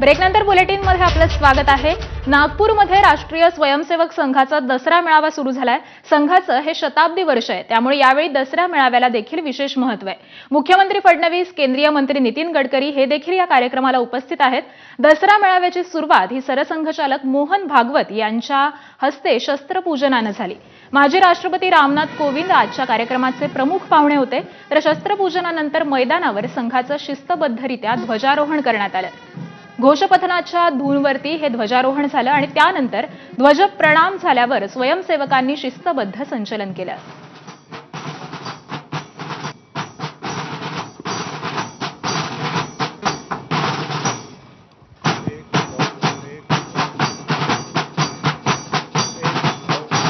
ब्रेकनंतर बुलेटिनमध्ये आपलं स्वागत आहे। नागपूरमध्ये राष्ट्रीय स्वयंसेवक संघाचा दसरा मेळावा सुरू झालाय। संघाचं हे शताब्दी वर्ष आहे, त्यामुळे यावेळी दसरा मेळाव्याला देखील विशेष महत्त्व आहे। मुख्यमंत्री फडणवीस, केंद्रीय मंत्री नितीन गडकरी हे देखील या कार्यक्रमाला उपस्थित आहेत। दसरा मेळाव्याची सुरुवात ही सरसंघचालक मोहन भागवत यांच्या हस्ते शस्त्रपूजनाने झाली। माजी राष्ट्रपती रामनाथ कोविंद आजच्या कार्यक्रमाचे प्रमुख पाहुणे होते, तर शस्त्रपूजनानंतर मैदानावर संघाचं शिस्तबद्धरित्या ध्वजारोहण करण्यात आलं। घोषपथनाच्या धूनवरती हे ध्वजारोहण झालं आणि त्यानंतर ध्वजप्रणाम झाल्यावर स्वयंसेवकांनी शिस्तबद्ध संचलन केलं।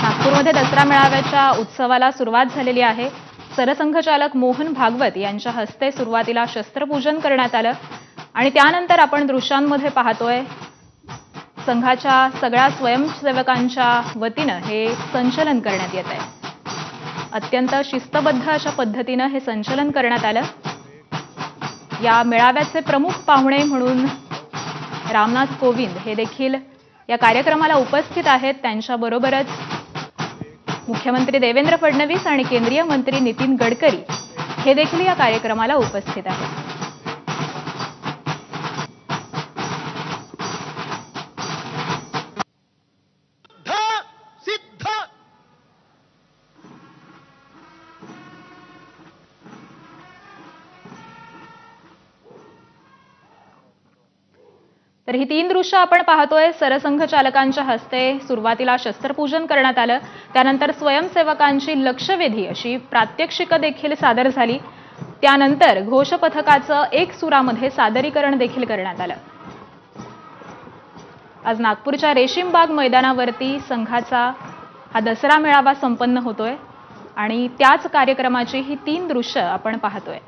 नागपूरमध्ये दसरा मेळाव्याच्या उत्सवाला सुरुवात झालेली आहे। सरसंघचालक मोहन भागवत यांच्या हस्ते सुरुवातीला शस्त्रपूजन करण्यात आलं आणि त्यानंतर आपण दृश्यांमध्ये पाहतोय संघाच्या सगळ्या स्वयंसेवकांच्या वतीने हे संचलन करण्यात येत आहे। अत्यंत शिस्तबद्ध अशा पद्धतीने हे संचलन करण्यात आलं। या मेळाव्याचे प्रमुख पाहुणे म्हणून रामनाथ कोविंद हे देखील या कार्यक्रमाला उपस्थित आहेत। त्यांच्याबरोबरच मुख्यमंत्री देवेंद्र फडणवीस आणि केंद्रीय मंत्री नितीन गडकरी हे देखील या कार्यक्रमाला उपस्थित आहेत। तर ही तीन दृश्य आपण पाहतोय। सरसंघचालकांच्या हस्ते सुरुवातीला शस्त्रपूजन करण्यात आलं, त्यानंतर स्वयंसेवकांची लक्षवेधी अशी प्रात्यक्षिक देखील सादर झाली, त्यानंतर घोषपथकाचं एक सुरामध्ये सादरीकरण देखील करण्यात आलं। आज नागपूरच्या रेशीमबाग मैदानावरती संघाचा हा दसरा मेळावा संपन्न होतोय आणि त्याच कार्यक्रमाची ही तीन दृश्य आपण पाहतोय।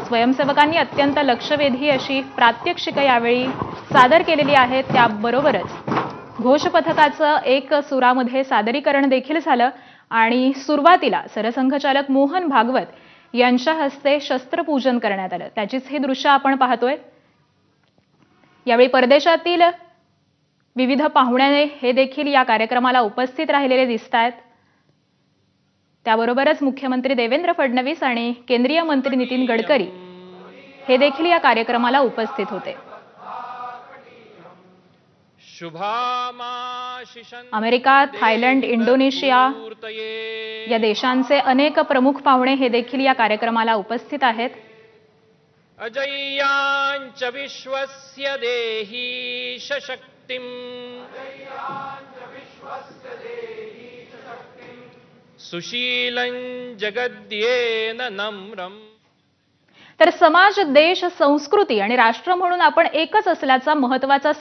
स्वयंसेवकांनी अत्यंत लक्षवेधी अशी प्रात्यक्षिक यावेळी सादर केलेली आहेत। त्याबरोबरच घोषपथकाचं एक सुरामध्ये सादरीकरण देखील झालं आणि सुरुवातीला सरसंघचालक मोहन भागवत यांच्या हस्ते शस्त्रपूजन करण्यात आलं, त्याचीच ही दृश्य आपण पाहतोय। यावेळी परदेशातील विविध पाहुणे हे देखील या कार्यक्रमाला उपस्थित राहिलेले दिसतात। त्याबरोबरच मुख्यमंत्री देवेंद्र फडणवीस आणि केंद्रीय मंत्री नितीन गडकरी हे देखील या कार्यक्रमाला उपस्थित होते। अमेरिका, थायलंड, इंडोनेशिया या देशांचे अनेक प्रमुख पाहुणे हे देखील या कार्यक्रमाला उपस्थित आहेत। अजय्यांच विश्वस्य देहि शक्तिं सुशीलं जगद्येन नम्रम। तर समाज, देश, संस्कृती आणि राष्ट्र म्हणून आपण एकच असल्याचा महत्त्वाचा